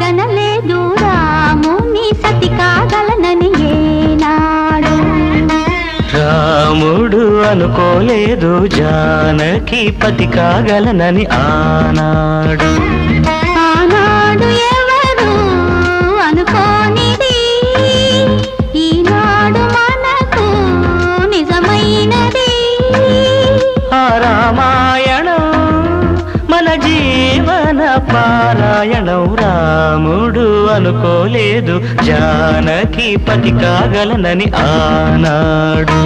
కలగనలేదు రాముని సతి కాగలనని ఏనాడు. రాముడు అనుకోలేదు జానకి పతి కాగలనని ఆనాడు. ఆనాడు ఎవరు అనుకోనిది ఈనాడు మనకు నిజమైనది. ఆ రామాయణం మన జీవన పారాయణం. రాముడు అనుకోలేదు జానకి పతి కాగలనని ఆనాడు.